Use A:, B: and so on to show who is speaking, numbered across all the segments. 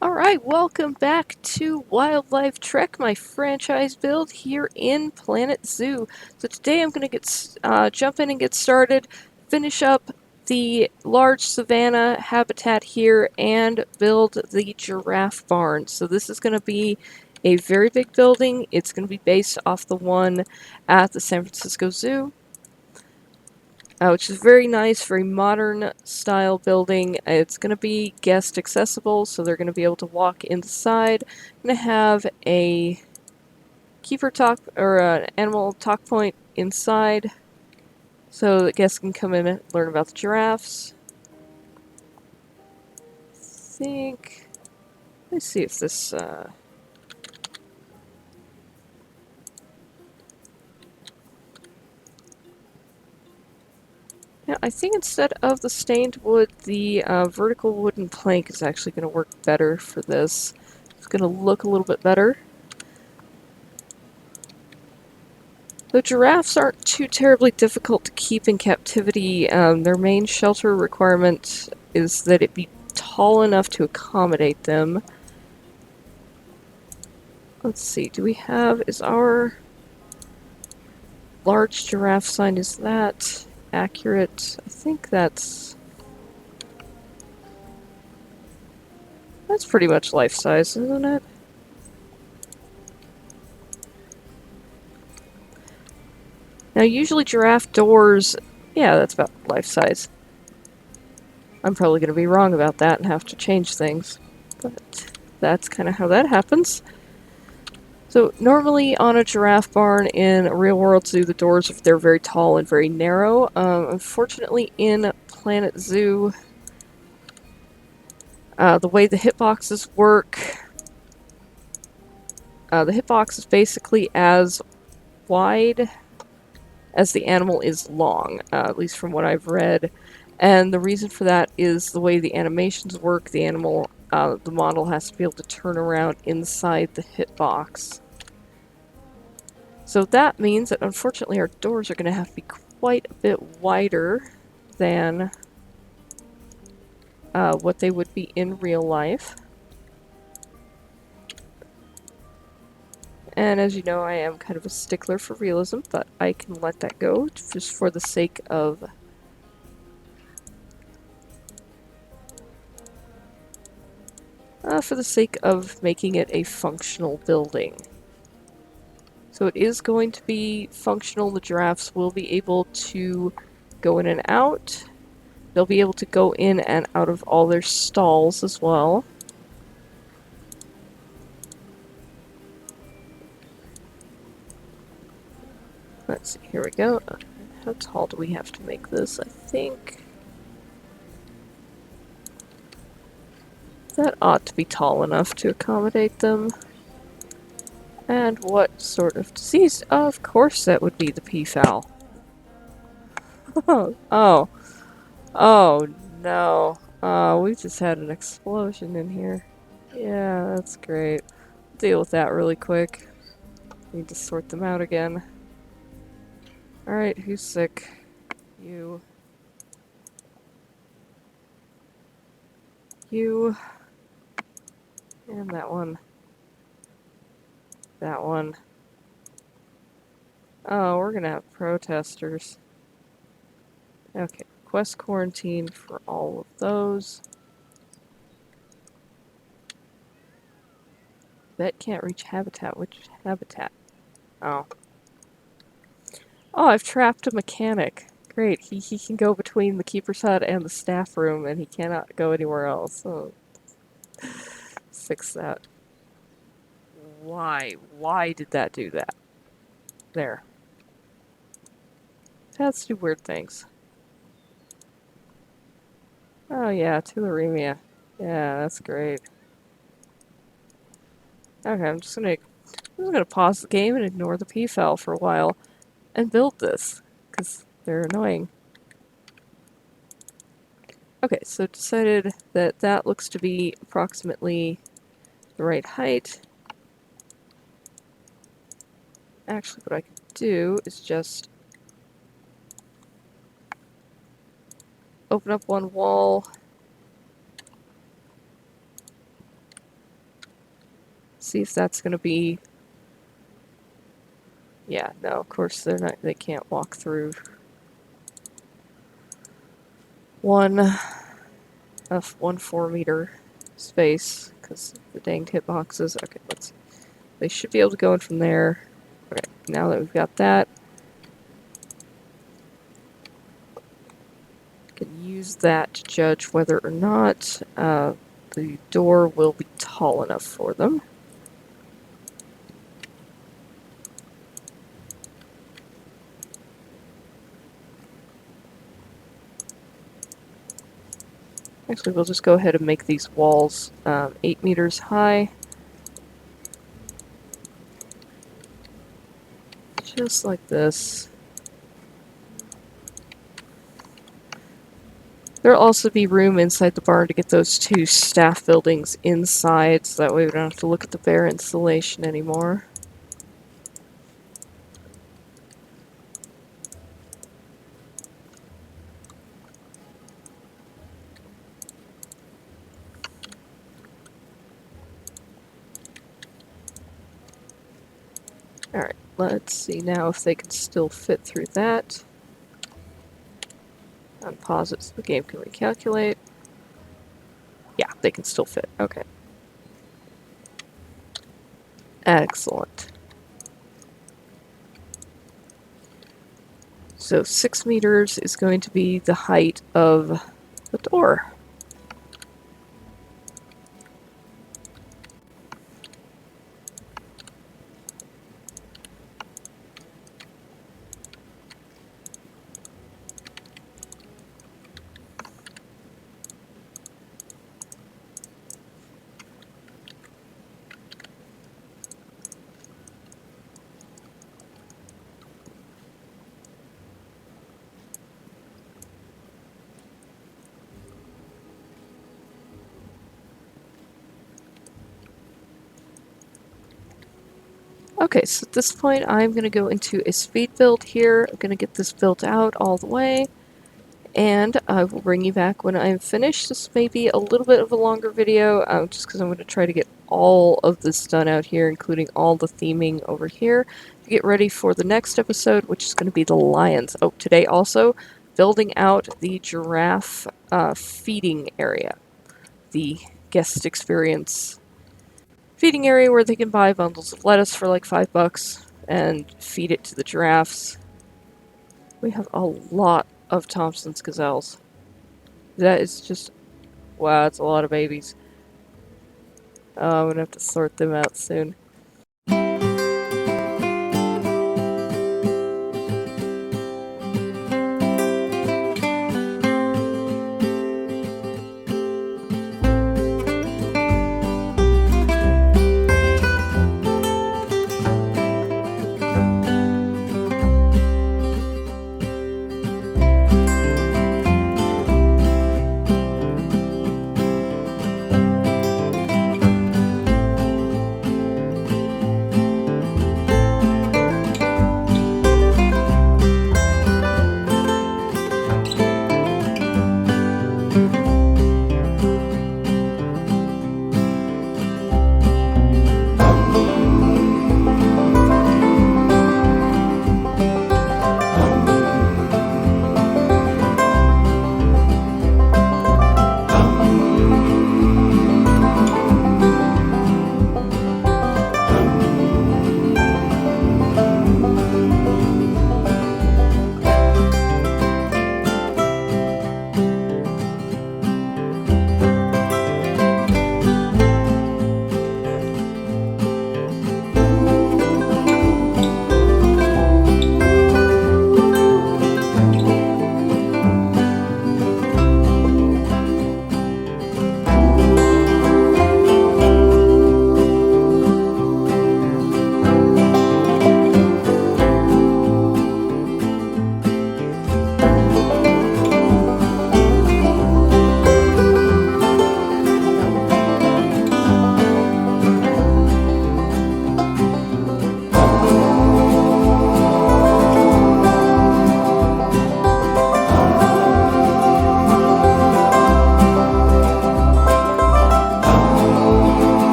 A: Alright, welcome back to Wildlife Trek, my franchise build here in Planet Zoo. So today I'm going to jump in and get started, finish up the large savanna habitat here, and build the giraffe barn. So this is going to be a very big building. It's going to be based off the one at the San Francisco Zoo. Which is very nice, very modern style building. It's going to be guest accessible, so they're going to be able to walk inside. Going to have a keeper talk or an animal talk point inside, so that guests can come in and learn about the giraffes. I think. Let's see if this. Yeah, I think instead of the stained wood, the vertical wooden plank is actually going to work better for this. It's going to look a little bit better. The giraffes aren't too terribly difficult to keep in captivity. Their main shelter requirement is that it be tall enough to accommodate them. Let's see, is our large giraffe sign, is that accurate? I think that's pretty much life size, isn't it? Now usually giraffe doors, yeah, that's about life size. I'm probably going to be wrong about that and have to change things, but that's kind of how that happens. So normally on a giraffe barn in a real world zoo, the doors, they're very tall and very narrow. Unfortunately in Planet Zoo, the way the hitboxes work, the hitbox is basically as wide as the animal is long, at least from what I've read. And the reason for that is the way the animations work. The animal, the model has to be able to turn around inside the hitbox. So that means that unfortunately our doors are going to have to be quite a bit wider than what they would be in real life. And as you know, I am kind of a stickler for realism, but I can let that go just for the sake of making it a functional building. So it is going to be functional. The giraffes will be able to go in and out. They'll be able to go in and out of all their stalls as well. Let's see, here we go. How tall do we have to make this? I think that ought to be tall enough to accommodate them. And what sort of disease? Of course that would be the peafowl. Oh. Oh, no. Oh, we just had an explosion in here. Yeah, that's great. Deal with that really quick. Need to sort them out again. Alright, who's sick? You. You. And that one. That one. Oh, we're gonna have protesters. Okay, request quarantine for all of those. Vet can't reach habitat. Which habitat? Oh. Oh, I've trapped a mechanic. Great, he can go between the keeper's hut and the staff room, and he cannot go anywhere else. Oh. Fix that. Why? Why did that do that? There. Cats do weird things. Oh yeah, tularemia. Yeah, that's great. Okay, I'm just gonna pause the game and ignore the peafowl for a while and build this, because they're annoying. Okay, so decided that that looks to be approximately the right height. Actually, what I could do is just open up one wall, See if that's going to be... Yeah, no, of course they can't walk through one 4-meter space because the danged hitboxes. Okay, they should be able to go in from there. Okay, now that we've got that, can use that to judge whether or not the door will be tall enough for them. Actually, we'll just go ahead and make these walls 8 meters high. Just like this. There'll also be room inside the barn to get those 2 staff buildings inside, so that way we don't have to look at the bare installation anymore. Alright, let's see now if they can still fit through that. Unpause it so the game can recalculate. Yeah, they can still fit. Okay. Excellent. So 6 meters is going to be the height of the door. Okay, so at this point I'm going to go into a speed build here. I'm going to get this built out all the way, and I will bring you back when I'm finished. This may be a little bit of a longer video, just because I'm going to try to get all of this done out here, including all the theming over here, to get ready for the next episode, which is going to be the lions. Oh, today also, building out the giraffe feeding area. The guest experience feeding area where they can buy bundles of lettuce for like $5 and feed it to the giraffes. We have a lot of Thompson's gazelles. That is just... wow, that's a lot of babies. I'm gonna have to sort them out soon.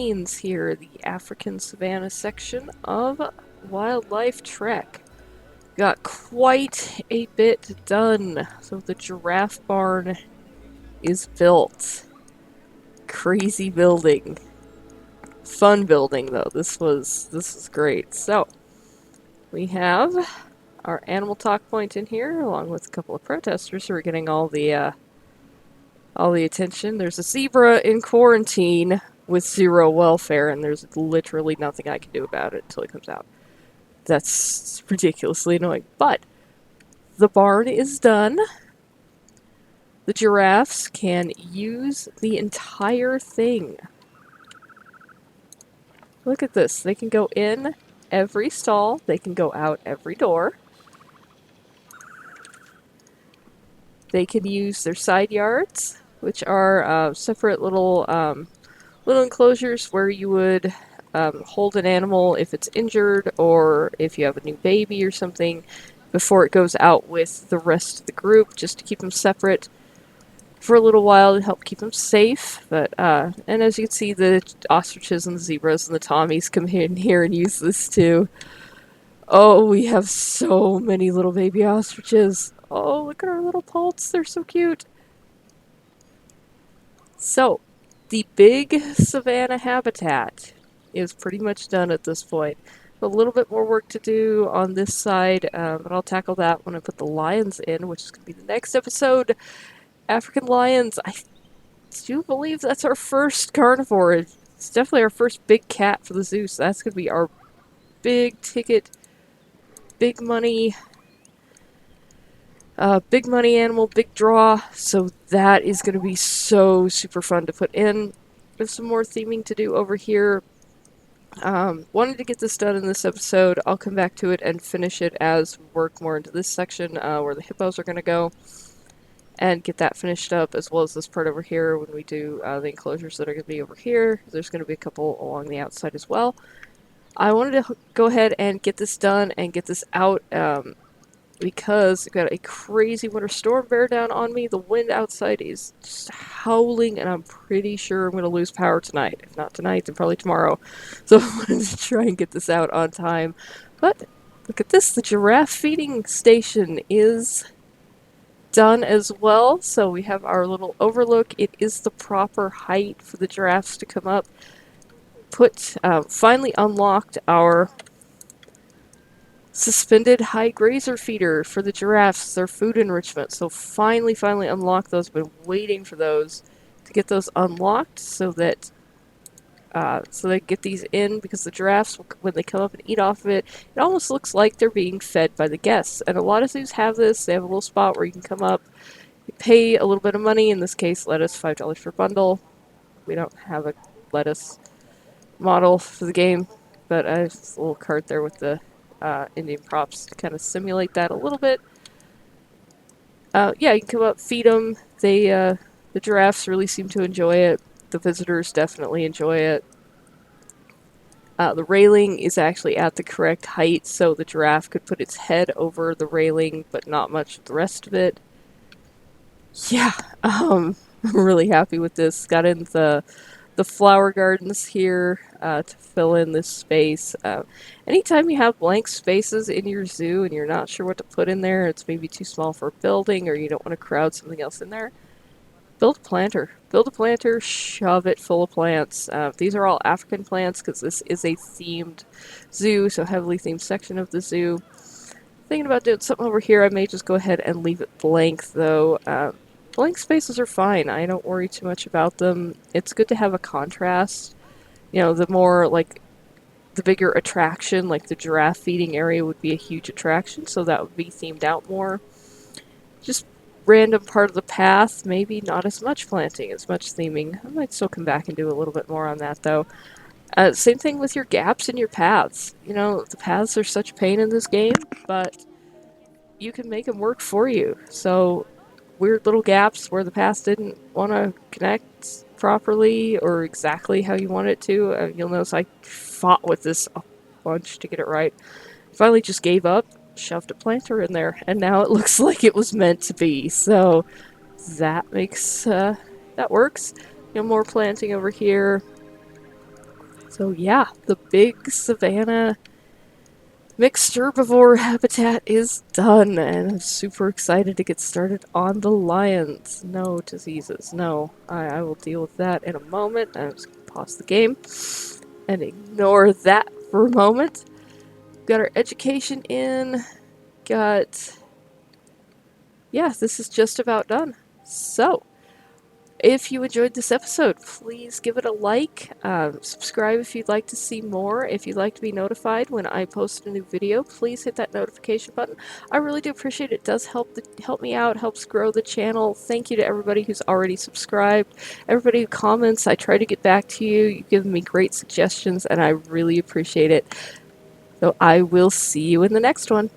A: Plains here, the African savanna section of Wildlife Trek. Got quite a bit done. So the giraffe barn is built. Crazy building. Fun building though. This is great. So we have our animal talk point in here, along with a couple of protesters who are getting all the attention. There's a zebra in quarantine with zero welfare, and there's literally nothing I can do about it until it comes out. That's ridiculously annoying. But the barn is done. The giraffes can use the entire thing. Look at this. They can go in every stall. They can go out every door. They can use their side yards, which are separate little enclosures where you would hold an animal if it's injured or if you have a new baby or something before it goes out with the rest of the group, just to keep them separate for a little while to help keep them safe. But and as you can see, the ostriches and the zebras and the Tommies come in here and use this too. Oh, we have so many little baby ostriches. Oh, look at our little poults. They're so cute. So, the big savanna habitat is pretty much done at this point. A little bit more work to do on this side, but I'll tackle that when I put the lions in, which is going to be the next episode. African lions, I do believe that's our first carnivore. It's definitely our first big cat for the zoo, so that's going to be our big ticket, big money big money animal, big draw, so that is going to be so super fun to put in. There's some more theming to do over here. Wanted to get this done in this episode. I'll come back to it and finish it as we work more into this section where the hippos are going to go, and get that finished up, as well as this part over here when we do the enclosures that are going to be over here. There's going to be a couple along the outside as well. I wanted to go ahead and get this done and get this out because I've got a crazy winter storm bear down on me. The wind outside is just howling, and I'm pretty sure I'm going to lose power tonight. If not tonight, then probably tomorrow. So I wanted to try and get this out on time. But look at this, the giraffe feeding station is done as well. So we have our little overlook. It is the proper height for the giraffes to come up. Finally unlocked our suspended high grazer feeder for the giraffes, their food enrichment. So finally unlocked those. Been waiting for those to get those unlocked so that so they get these in, because the giraffes, when they come up and eat off of it, it almost looks like they're being fed by the guests. And a lot of zoos have this. They have a little spot where you can come up, you pay a little bit of money, in this case lettuce, $5 per bundle. We don't have a lettuce model for the game, but just a little cart there with the Indian props to kind of simulate that a little bit. Yeah, you can come up, feed them. The giraffes really seem to enjoy it. The visitors definitely enjoy it. The railing is actually at the correct height, so the giraffe could put its head over the railing, but not much of the rest of it. Yeah, I'm really happy with this. Got in the flower gardens here to fill in this space. Anytime you have blank spaces in your zoo and you're not sure what to put in there, it's maybe too small for a building, or you don't want to crowd something else in there, build a planter. Build a planter, shove it full of plants. These are all African plants because this is a themed zoo, so heavily themed section of the zoo. Thinking about doing something over here, I may just go ahead and leave it blank though. Blank spaces are fine. I don't worry too much about them. It's good to have a contrast. You know, the more, like, the bigger attraction, like the giraffe feeding area would be a huge attraction, so that would be themed out more. Just random part of the path, maybe not as much planting, as much theming. I might still come back and do a little bit more on that, though. Same thing with your gaps in your paths. You know, the paths are such pain in this game, but you can make them work for you. So weird little gaps where the path didn't want to connect properly or exactly how you want it to. You'll notice I fought with this a bunch to get it right. Finally just gave up, shoved a planter in there, and now it looks like it was meant to be. So that makes, that works. You know, more planting over here. So yeah, the big savanna mixed herbivore habitat is done, and I'm super excited to get started on the lions. No diseases, no. I will deal with that in a moment. I'm just gonna pause the game and ignore that for a moment. Got our education in, got... Yeah, this is just about done. So, if you enjoyed this episode, please give it a like. Subscribe if you'd like to see more. If you'd like to be notified when I post a new video, please hit that notification button. I really do appreciate it. It does help me out, helps grow the channel. Thank you to everybody who's already subscribed, everybody who comments. I try to get back to you. You've given me great suggestions, and I really appreciate it. So I will see you in the next one.